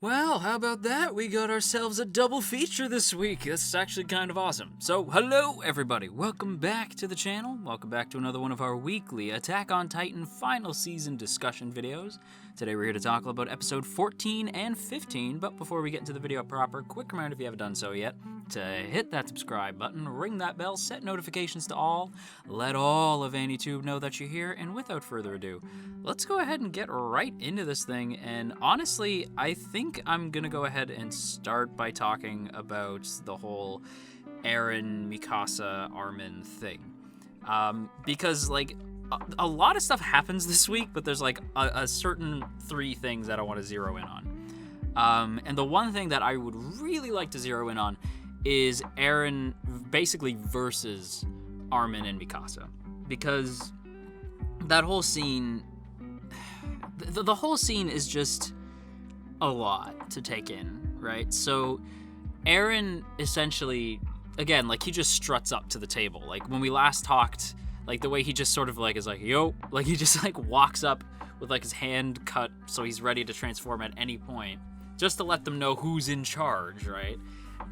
Well, how about that? We got ourselves a double feature this week. This is actually kind of awesome. So, hello everybody. Welcome back to the channel. Welcome back to another one of our weekly Attack on Titan final season discussion videos. Today we're here to talk about episode 14 and 15, but before we get into the video proper, quick reminder if you haven't done so yet, to hit that subscribe button, ring that bell, set notifications to all, let all of AniTube know that you're here, and without further ado, let's go ahead and get right into this thing. And honestly, I think I'm gonna go ahead and start by talking about the whole Eren, Mikasa, Armin thing. Because, like, a lot of stuff happens this week, but there's, like, a certain three things that I want to zero in on. And the one thing that I would really like to zero in on is Eren basically versus Armin and Mikasa. Because that whole scene, the whole scene is just a lot to take in, right? So Eren essentially, again, like, he just struts up to the table. Like, when we last talked, like, the way he just sort of, like, is like, yo, like, he just, like, walks up with, like, his hand cut so he's ready to transform at any point, just to let them know who's in charge, right?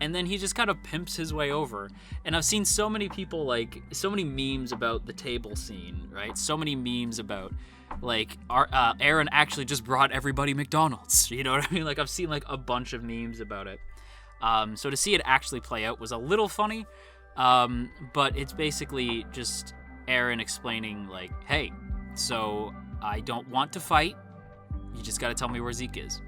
And then he just kind of pimps his way over. And I've seen so many people, like, so many memes about the table scene, right? So many memes about, like, Eren actually just brought everybody McDonald's, you know what I mean? Like, I've seen, like, a bunch of memes about it. So to see it actually play out was a little funny, but it's basically just Eren explaining, like, hey, so I don't want to fight, you just gotta tell me where Zeke is.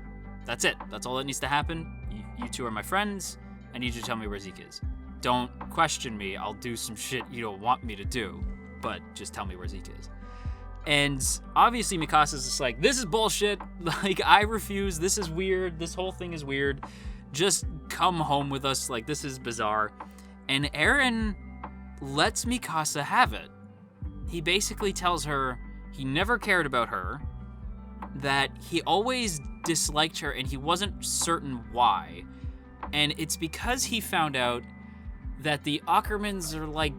That's it. That's all that needs to happen. You two are my friends. I need you to tell me where Zeke is. Don't question me. I'll do some shit you don't want me to do, but just tell me where Zeke is. And obviously Mikasa's just like, this is bullshit. Like, I refuse. This is weird. This whole thing is weird. Just come home with us. Like, this is bizarre. And Eren lets Mikasa have it. He basically tells her he never cared about her, that he always disliked her and he wasn't certain why. And it's because he found out that the Ackermans are like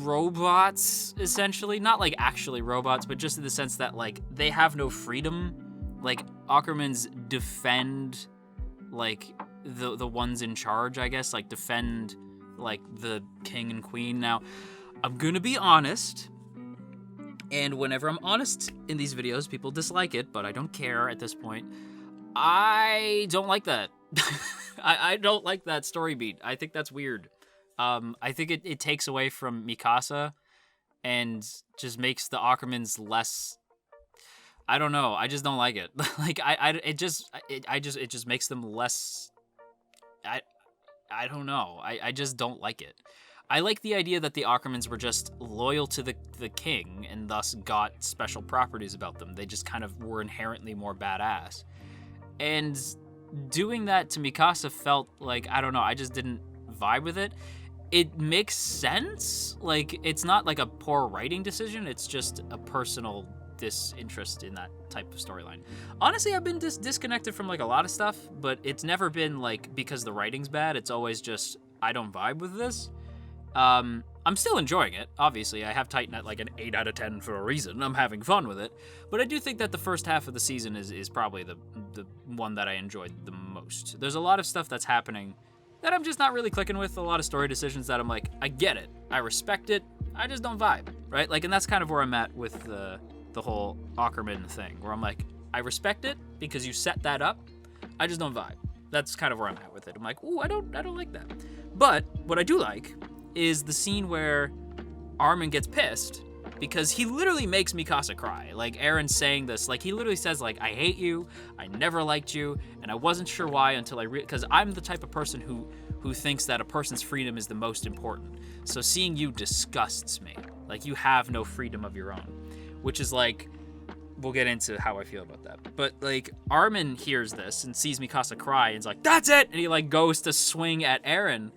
robots, essentially. Not like actually robots, but just in the sense that, like, they have no freedom. Like, Ackermans defend, like, the ones in charge, I guess. Like, defend, like, the king and queen. Now, I'm gonna be honest, and whenever I'm honest in these videos, people dislike it, but I don't care at this point. I don't like that. I don't like that story beat. I think that's weird. I think it takes away from Mikasa and just makes the Ackermans less, I don't know. I just don't like it. Like, it just makes them less, I don't know. I just don't like it. I like the idea that the Ackermans were just loyal to the king and thus got special properties about them. They just kind of were inherently more badass. And doing that to Mikasa felt like, I don't know, I just didn't vibe with it. It makes sense. Like, it's not like a poor writing decision. It's just a personal disinterest in that type of storyline. Honestly, I've been disconnected from, like, a lot of stuff, but it's never been, like, because the writing's bad. It's always just, I don't vibe with this. I'm still enjoying it. Obviously, I have Titan at like an 8 out of 10 for a reason. I'm having fun with it. But I do think that the first half of the season is probably the one that I enjoyed the most. There's a lot of stuff that's happening that I'm just not really clicking with. A lot of story decisions that I'm like, I get it. I respect it. I just don't vibe, right? Like, and that's kind of where I'm at with the whole Ackerman thing, where I'm like, I respect it because you set that up. I just don't vibe. That's kind of where I'm at with it. I'm like, ooh, I don't like that. But what I do like is the scene where Armin gets pissed because he literally makes Mikasa cry. Like, Eren's saying this, like, he literally says, like, I hate you, I never liked you, and I wasn't sure why until because I'm the type of person who thinks that a person's freedom is the most important. So seeing you disgusts me. Like, you have no freedom of your own, which is like, we'll get into how I feel about that. But, like, Armin hears this and sees Mikasa cry and is like, that's it! And he, like, goes to swing at Eren,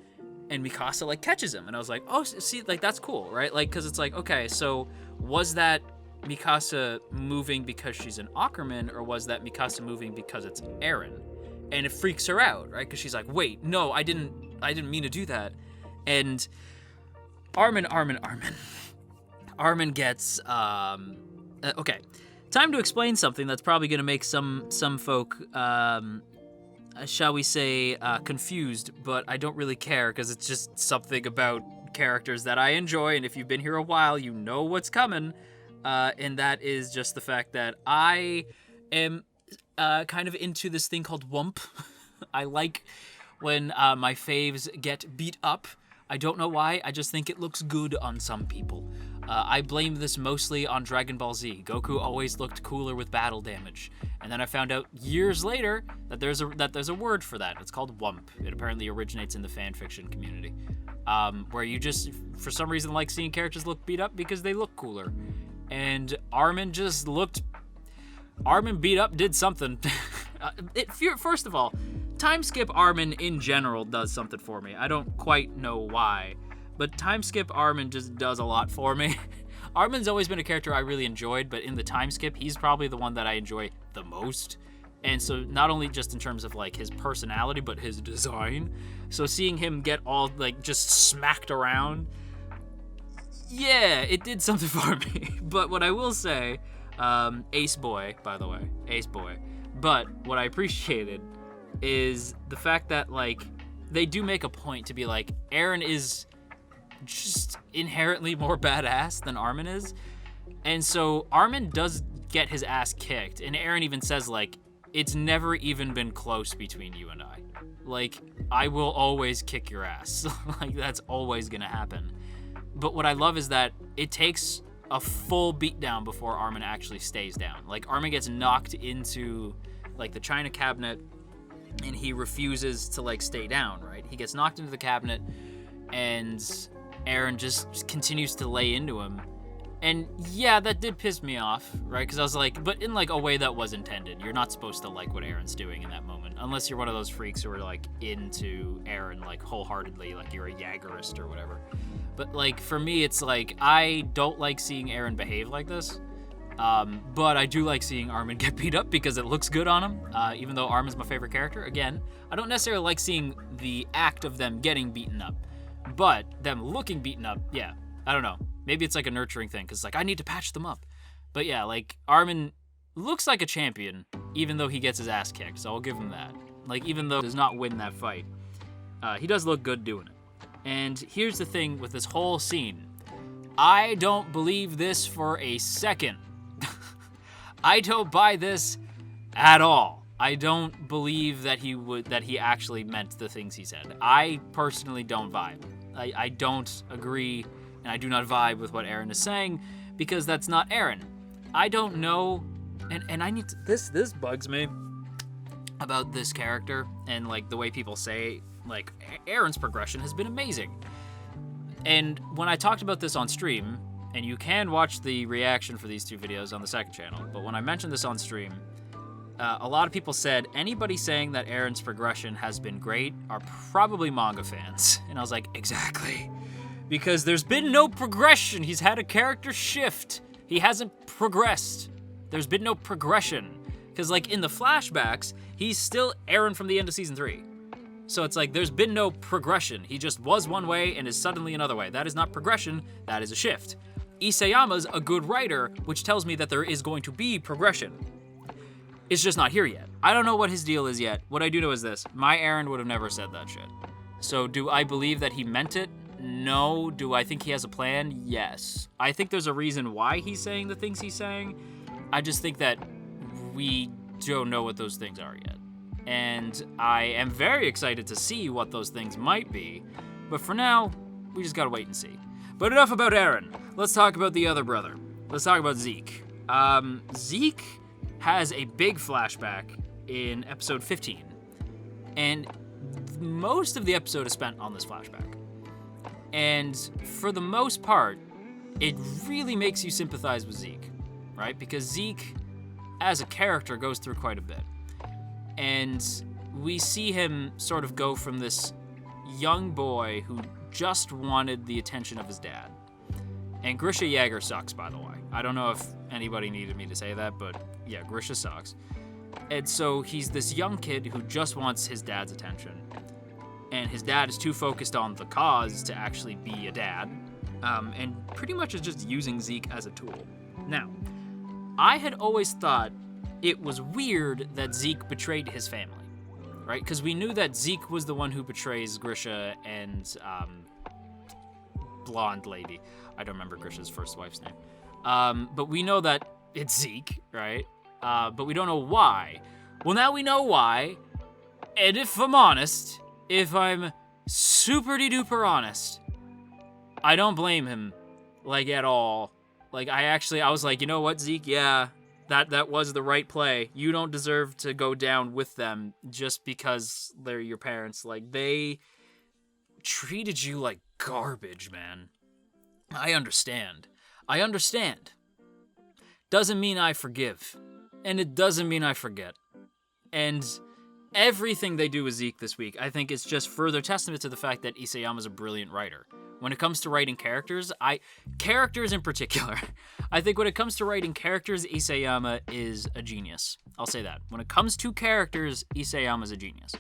and Mikasa, like, catches him. And I was like, oh, see, like, that's cool, right? Like, because it's like, okay, so was that Mikasa moving because she's an Ackerman, or was that Mikasa moving because it's Eren? And it freaks her out, right? Because she's like, wait, no, I didn't mean to do that. And Armin gets, okay. Time to explain something that's probably going to make some folk shall we say, confused, but I don't really care because it's just something about characters that I enjoy, and if you've been here a while, you know what's coming, and that is just the fact that I am kind of into this thing called wump. I like when my faves get beat up. I don't know why, I just think it looks good on some people. I blame this mostly on Dragon Ball Z. Goku always looked cooler with battle damage. And then I found out years later that there's a word for that. It's called wump. It apparently originates in the fanfiction community. Where you just, for some reason, like seeing characters look beat up because they look cooler. And Armin beat up did something. First of all, time skip Armin in general does something for me. I don't quite know why, but time skip Armin just does a lot for me. Armin's always been a character I really enjoyed, but in the time skip, he's probably the one that I enjoy the most. And so not only just in terms of like his personality, but his design. So seeing him get all like just smacked around, yeah, it did something for me. But what I will say, Ace Boy, by the way, Ace Boy. But what I appreciated is the fact that like they do make a point to be like Eren is just inherently more badass than Armin is. And so Armin does get his ass kicked, and Eren even says like, it's never even been close between you and I. Like, I will always kick your ass. Like, that's always gonna happen. But what I love is that it takes a full beatdown before Armin actually stays down. Like, Armin gets knocked into, like, the china cabinet, and he refuses to, like, stay down, right? He gets knocked into the cabinet, and Eren just continues to lay into him. And yeah, that did piss me off, right? Because I was like, but in like a way that was intended. You're not supposed to like what Eren's doing in that moment, unless you're one of those freaks who are like into Eren like wholeheartedly, like you're a Jaegerist or whatever. But like for me, it's like I don't like seeing Eren behave like this. But I do like seeing Armin get beat up because it looks good on him. Even though Armin's my favorite character, again, I don't necessarily like seeing the act of them getting beaten up, but them looking beaten up, yeah, I don't know. Maybe it's like a nurturing thing, because like I need to patch them up. But yeah, like Armin looks like a champion, even though he gets his ass kicked, so I'll give him that. Like even though he does not win that fight, he does look good doing it. And here's the thing with this whole scene. I don't believe this for a second. I don't buy this at all. I don't believe that he actually meant the things he said. I personally don't vibe. I don't agree. And I do not vibe with what Eren is saying, because that's not Eren. I don't know, and I need to, this bugs me about this character, and like the way people say, like, Eren's progression has been amazing. And when I talked about this on stream, and you can watch the reaction for these two videos on the second channel, but when I mentioned this on stream, a lot of people said anybody saying that Eren's progression has been great are probably manga fans. And I was like, exactly. Because there's been no progression. He's had a character shift. He hasn't progressed. There's been no progression. Because, like, in the flashbacks, he's still Eren from the end of Season 3. So it's like, there's been no progression. He just was one way and is suddenly another way. That is not progression. That is a shift. Isayama's a good writer, which tells me that there is going to be progression. It's just not here yet. I don't know what his deal is yet. What I do know is this. My Eren would have never said that shit. So do I believe that he meant it? No. Do I think he has a plan? Yes. I think there's a reason why he's saying the things he's saying. I just think that we don't know what those things are yet. And I am very excited to see what those things might be. But for now, we just gotta wait and see. But enough about Eren. Let's talk about the other brother. Let's talk about Zeke. Zeke has a big flashback in episode 15. And most of the episode is spent on this flashback. And for the most part, it really makes you sympathize with Zeke, right? Because Zeke, as a character, goes through quite a bit. And we see him sort of go from this young boy who just wanted the attention of his dad. And Grisha Yeager sucks, by the way. I don't know if anybody needed me to say that, but yeah, Grisha sucks. And so he's this young kid who just wants his dad's attention. And his dad is too focused on the cause to actually be a dad. And pretty much is just using Zeke as a tool. Now, I had always thought it was weird that Zeke betrayed his family. right? Because we knew that Zeke was the one who betrays Grisha and blonde lady. I don't remember Grisha's first wife's name. But we know that it's Zeke, right? But we don't know why. Well, now we know why. And if I'm honest, if I'm super-de-duper honest, I don't blame him, like, at all. Like, I was like, you know what, Zeke? Yeah, that was the right play. You don't deserve to go down with them just because they're your parents. Like, they treated you like garbage, man. I understand. Doesn't mean I forgive. And it doesn't mean I forget. And everything they do with Zeke this week, I think, is just further testament to the fact that Isayama's a brilliant writer. When it comes to writing characters, characters in particular, I think when it comes to writing characters, Isayama is a genius. I'll say that. When it comes to characters, Isayama's a genius.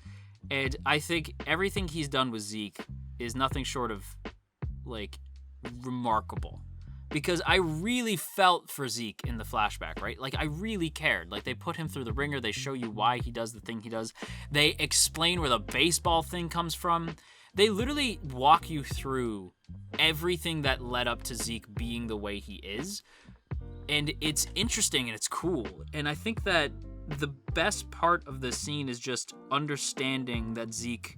And I think everything he's done with Zeke is nothing short of, like, remarkable. Because I really felt for Zeke in the flashback, right? Like, I really cared. Like, they put him through the ringer. They show you why he does the thing he does. They explain where the baseball thing comes from. They literally walk you through everything that led up to Zeke being the way he is. And it's interesting and it's cool. And I think that the best part of the scene is just understanding that Zeke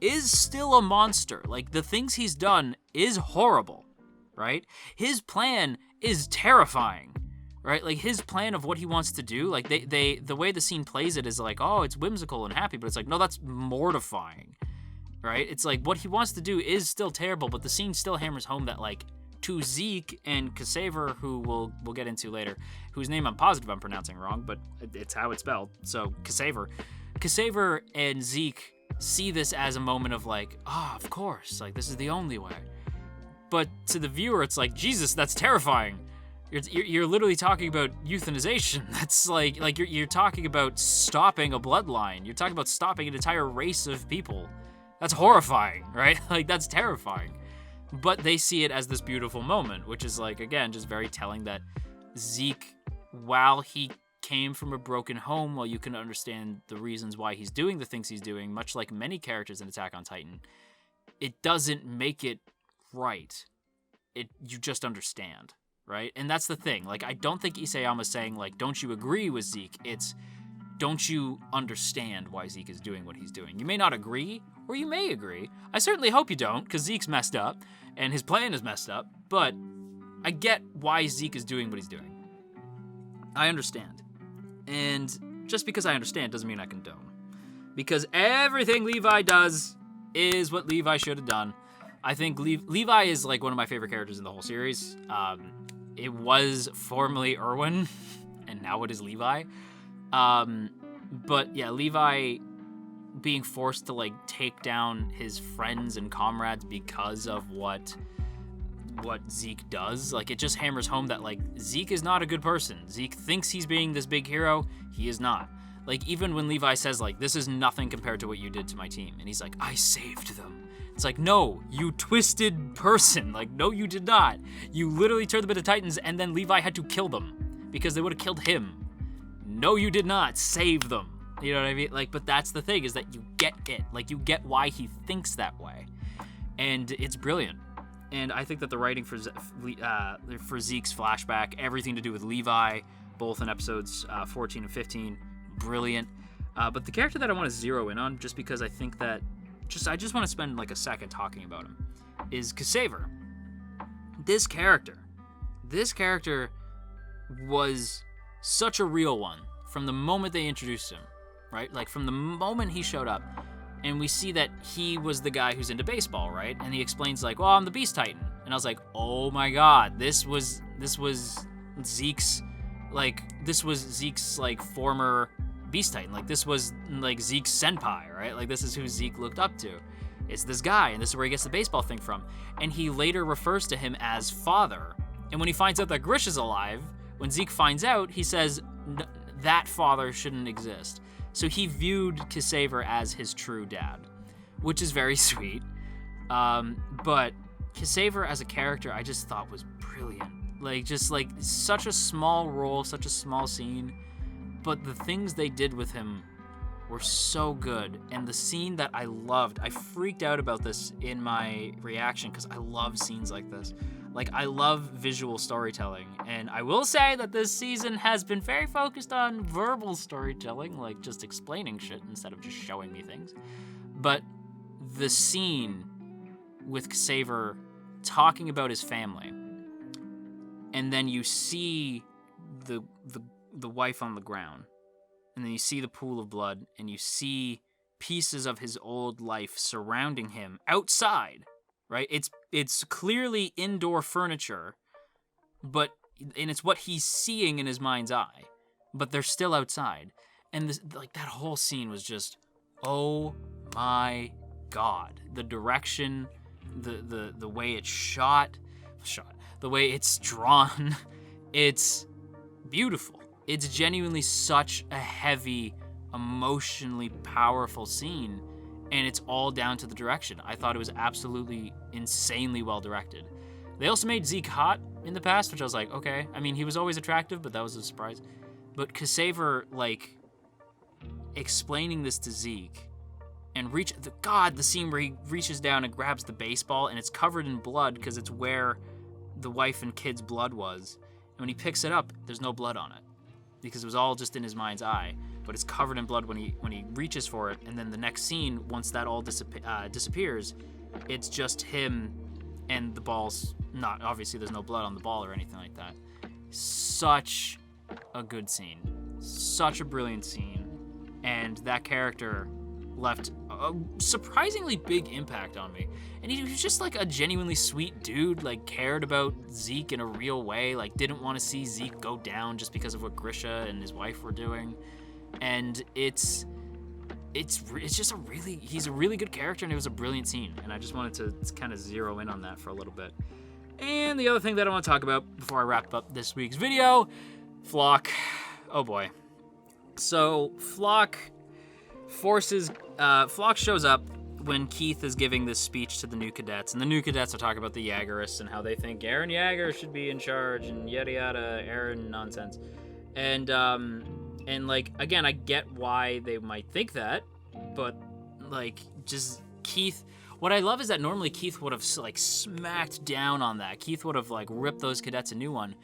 is still a monster. Like, the things he's done is horrible, right? His plan is terrifying, right? Like, his plan of what he wants to do, like, the way the scene plays it is like, oh, it's whimsical and happy, but it's like, no, that's mortifying, right? It's like, what he wants to do is still terrible, but the scene still hammers home that, like, to Zeke and Ksaver, who we'll get into later, whose name I'm positive I'm pronouncing wrong, but it's how it's spelled, so Ksaver and Zeke see this as a moment of like, of course, like, this is the only way. But to the viewer, it's like, Jesus, that's terrifying. You're literally talking about euthanization. That's like you're talking about stopping a bloodline. You're talking about stopping an entire race of people. That's horrifying, right? Like, that's terrifying. But they see it as this beautiful moment, which is, like, again, just very telling that Zeke, while he came from a broken home, while you can understand the reasons why he's doing the things he's doing, much like many characters in Attack on Titan, it doesn't make it right. You just understand, right? And that's the thing. Like, I don't think Isayama's saying, like, don't you agree with Zeke? It's, don't you understand why Zeke is doing what he's doing? You may not agree, or you may agree. I certainly hope you don't, because Zeke's messed up, and his plan is messed up, but I get why Zeke is doing what he's doing. I understand. And just because I understand doesn't mean I condone. Because everything Levi does is what Levi should have done. I think Levi is, like, one of my favorite characters in the whole series. It was formerly Erwin, and now it is Levi. But yeah, Levi being forced to, like, take down his friends and comrades because of what Zeke does, like, it just hammers home that, like, Zeke is not a good person. Zeke thinks he's being this big hero. He is not. Like, even when Levi says, like, this is nothing compared to what you did to my team, and he's like, I saved them. It's like, no, you twisted person. Like, no, you did not. You literally turned them into Titans, and then Levi had to kill them because they would have killed him. No, you did not save them. You know what I mean? Like, but that's the thing, is that you get it. Like, you get why he thinks that way. And it's brilliant. And I think that the writing for Zeke's flashback, everything to do with Levi, both in episodes 14 and 15, brilliant. But the character that I want to zero in on, just because I think that, I just want to spend, like, a second talking about him, is Ksaver. This character was such a real one from the moment they introduced him, right? Like, from the moment he showed up. And we see that he was the guy who's into baseball, right? And he explains, like, well, I'm the Beast Titan. And I was like, oh my God, this was Zeke's, like, former Beast Titan. Like, this was, like, Zeke's senpai, right? Like, this is who Zeke looked up to. It's this guy, and this is where he gets the baseball thing from. And he later refers to him as father. And when he finds out that Grish is alive, when Zeke finds out, he says, that father shouldn't exist. So he viewed Ksaver as his true dad, which is very sweet. But Ksaver as a character, I just thought was brilliant. Like, just, like, such a small role, such a small scene, but the things they did with him were so good. And the scene that I loved, I freaked out about this in my reaction because I love scenes like this. Like, I love visual storytelling, and I will say that this season has been very focused on verbal storytelling, like just explaining shit instead of just showing me things. But the scene with Ksaver talking about his family, and then you see the wife on the ground, and then you see the pool of blood, and you see pieces of his old life surrounding him outside. Right? It's clearly indoor furniture, and it's what he's seeing in his mind's eye, but they're still outside. And this, like, that whole scene was just, oh my God. The direction, the way it's shot, the way it's drawn, it's beautiful. It's genuinely such a heavy, emotionally powerful scene. And it's all down to the direction. I thought it was absolutely insanely well directed. They also made Zeke hot in the past, which I was like, okay. I mean, he was always attractive, but that was a surprise. But Ksaver, like, explaining this to Zeke, and the scene where he reaches down and grabs the baseball, and it's covered in blood because it's where the wife and kid's blood was. And when he picks it up, there's no blood on it because it was all just in his mind's eye. But it's covered in blood when he reaches for it, and then the next scene, once that all disappears, it's just him and the ball's not, obviously there's no blood on the ball or anything like that. Such a good scene. Such a brilliant scene. And that character left a surprisingly big impact on me. And he was just like a genuinely sweet dude, like cared about Zeke in a real way, like didn't want to see Zeke go down just because of what Grisha and his wife were doing. And it's just he's a really good character, and it was a brilliant scene, and I just wanted to kind of zero in on that for a little bit. And the other thing that I want to talk about before I wrap up this week's video, Floch. Oh boy. So Floch shows up when Keith is giving this speech to the new cadets, and the new cadets are talking about the Jaegerists and how they think Eren Jaeger should be in charge and yada yada, Eren nonsense. And like, again, I get why they might think that, but like, just Keith, what I love is that normally Keith would have like smacked down on that. Keith would have like ripped those cadets a new one,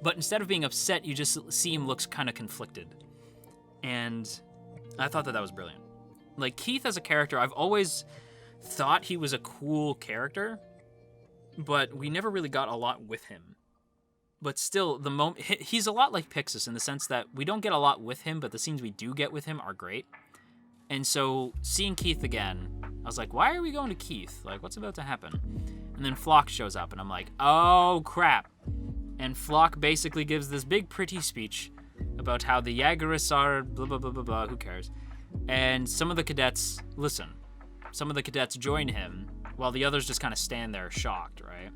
but instead of being upset, you just see him looks kind of conflicted. And I thought that was brilliant. Like, Keith as a character, I've always thought he was a cool character, but we never really got a lot with him. But still, he's a lot like Pixis in the sense that we don't get a lot with him, but the scenes we do get with him are great. And so seeing Keith again, I was like, why are we going to Keith? Like, what's about to happen? And then Floch shows up, and I'm like, oh, crap. And Floch basically gives this big, pretty speech about how the Jaegerists are blah, blah, blah, blah, blah, who cares? And some of the cadets listen. Some of the cadets join him, while the others just kind of stand there shocked, right?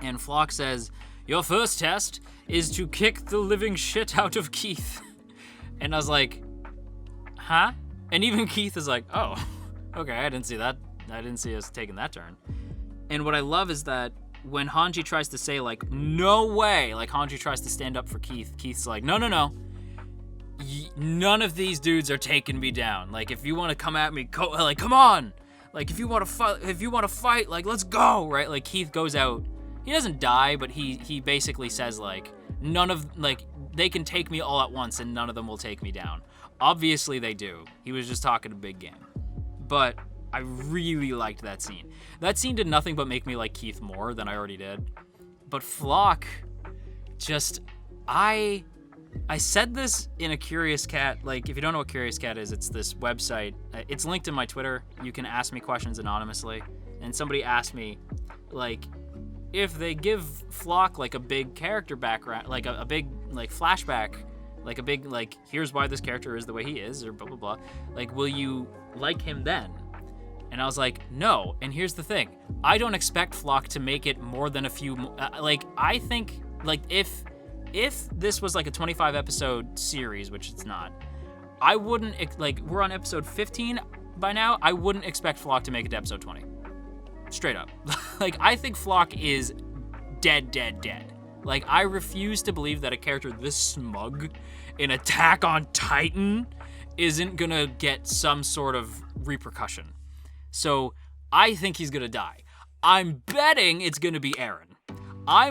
And Floch says, your first test is to kick the living shit out of Keith. And I was like, huh? And even Keith is like, oh, okay, I didn't see that. I didn't see us taking that turn. And what I love is that when Hanji tries to say, like, no way, like Hanji tries to stand up for Keith, Keith's like, no. None of these dudes are taking me down. Like, if you want to come at me, like, come on. Like, if you want to fight, like, let's go, right? Like, Keith goes out. He doesn't die, but he basically says, like, they can take me all at once and none of them will take me down. Obviously they do. He was just talking a big game. But I really liked that scene. That scene did nothing but make me like Keith more than I already did. But Floch, just, I said this in a Curious Cat, like, if you don't know what Curious Cat is, it's this website. It's linked in my Twitter. You can ask me questions anonymously. And somebody asked me, like, if they give Floch, like, a big character background, like, a big, like, flashback, like, a big, like, here's why this character is the way he is, or blah, blah, blah, like, will you like him then? And I was like, no. And here's the thing. I don't expect Floch to make it more than a few, like, I think, like, if this was, like, a 25-episode series, which it's not, I wouldn't, like, we're on episode 15 by now, I wouldn't expect Floch to make it to episode 20. Straight up. Like, I think Floch is dead. Like, I refuse to believe that a character this smug in Attack on Titan isn't gonna get some sort of repercussion. So I think he's gonna die. I'm betting it's gonna be Eren. I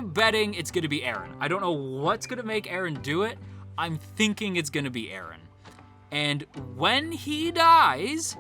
don't know what's gonna make Eren do it. I'm thinking it's gonna be Eren. And when he dies,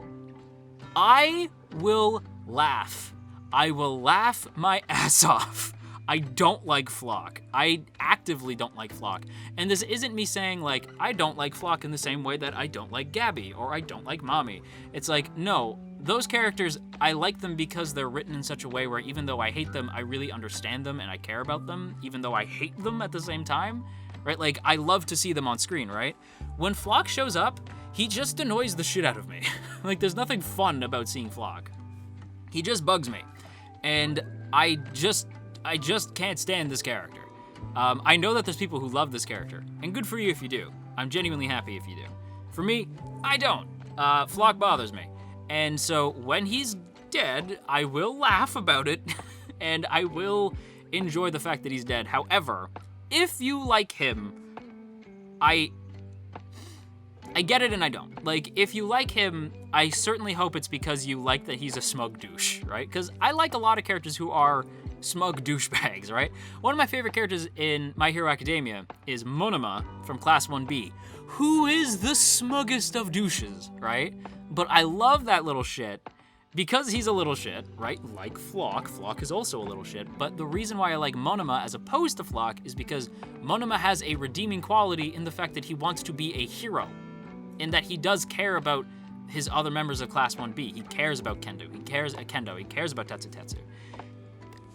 I will laugh. I will laugh my ass off. I don't like Floch. I actively don't like Floch. And this isn't me saying, like, I don't like Floch in the same way that I don't like Gabby or I don't like Mommy. It's like, no, those characters, I like them because they're written in such a way where even though I hate them, I really understand them and I care about them, even though I hate them at the same time, right? Like, I love to see them on screen, right? When Floch shows up, he just annoys the shit out of me. Like, there's nothing fun about seeing Floch. He just bugs me. And I just can't stand this character. I know that there's people who love this character, and good for you if you do. I'm genuinely happy if you do. For me, I don't. Floch bothers me. And so when he's dead, I will laugh about it, and I will enjoy the fact that he's dead. However, if you like him, I get it and I don't. Like, if you like him, I certainly hope it's because you like that he's a smug douche, right? Because I like a lot of characters who are smug douchebags, right? One of my favorite characters in My Hero Academia is Monoma from Class 1B, who is the smuggest of douches, right? But I love that little shit because he's a little shit, right? Like Floch. Floch is also a little shit. But the reason why I like Monoma as opposed to Floch is because Monoma has a redeeming quality in the fact that he wants to be a hero, in that he does care about his other members of Class 1B. He cares about Kendo. He cares about Tetsu Tetsu.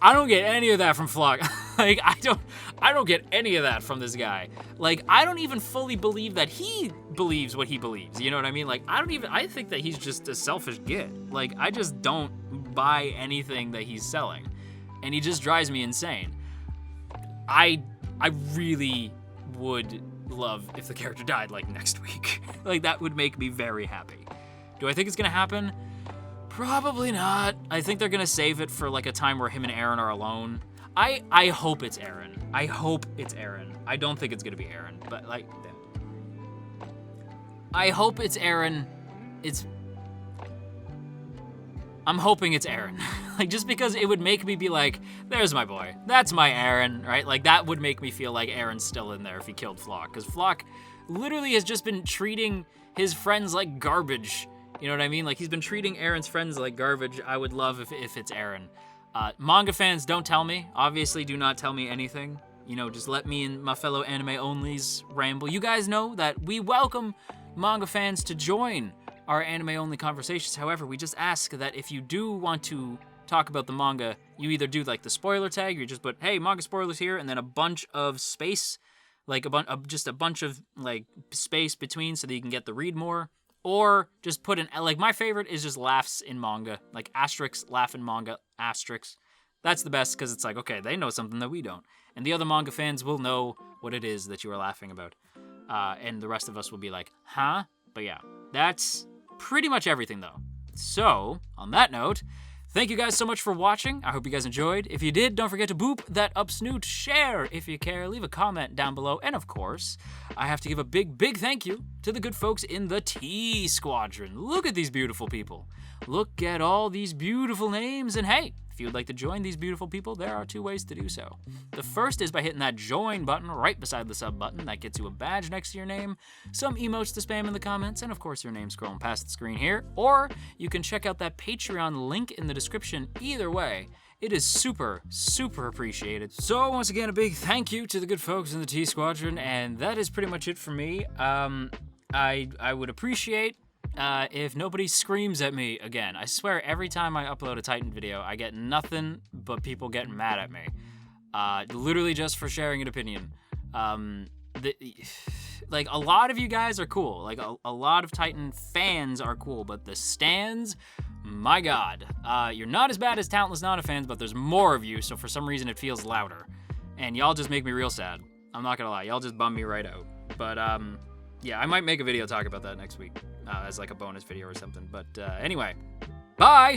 I don't get any of that from Floch. Like, I don't get any of that from this guy. Like, I don't even fully believe that he believes what he believes. You know what I mean? Like, I think that he's just a selfish git. Like, I just don't buy anything that he's selling. And he just drives me insane. I really would love if the character died, like, next week. Like, that would make me very happy. Do I think it's gonna happen? Probably not. I think they're gonna save it for like a time where him and Eren are alone. I hope it's Eren. I hope it's Eren. I don't think it's gonna be Eren, but like, I hope it's Eren. I'm hoping it's Eren. Like, just because it would make me be like, there's my boy. That's my Eren, right? Like, that would make me feel like Eren's still in there if he killed Floch. Because Floch literally has just been treating his friends like garbage. You know what I mean? Like, he's been treating Eren's friends like garbage. I would love if it's Eren. Manga fans, don't tell me. Obviously, do not tell me anything. You know, just let me and my fellow anime-onlys ramble. You guys know that we welcome manga fans to join our anime-only conversations. However, we just ask that if you do want to talk about the manga, you either do, like, the spoiler tag, or you just put, hey, manga spoilers here, and then a bunch of space, like, just a bunch of, like, space between so that you can get the read more. Or just put like, my favorite is just laughs in manga. Like, asterisk, laugh in manga, asterisk. That's the best, because it's like, okay, they know something that we don't. And the other manga fans will know what it is that you are laughing about. And the rest of us will be like, huh? But yeah, that's pretty much everything, though. So, on that note, thank you guys so much for watching. I hope you guys enjoyed. If you did, don't forget to boop that up snoot, share if you care, leave a comment down below, and of course, I have to give a big, big thank you to the good folks in the T Squadron. Look at these beautiful people. Look at all these beautiful names, and hey, if you would like to join these beautiful people, there are 2 ways to do so. The first is by hitting that join button right beside the sub button. That gets you a badge next to your name, some emotes to spam in the comments, and of course your name scrolling past the screen here. Or you can check out that Patreon link in the description. Either way, it is super, super appreciated. So once again, a big thank you to the good folks in the T Squadron, and that is pretty much it for me. I would appreciate if nobody screams at me again. I swear, every time I upload a Titan video, I get nothing but people getting mad at me. Literally just for sharing an opinion. Like, a lot of you guys are cool. Like, a lot of Titan fans are cool, but the stans, my God. You're not as bad as Talentless Nana fans, but there's more of you, so for some reason it feels louder. And y'all just make me real sad. I'm not gonna lie, y'all just bum me right out. But, yeah, I might make a video talk about that next week. As like a bonus video or something. But anyway, bye!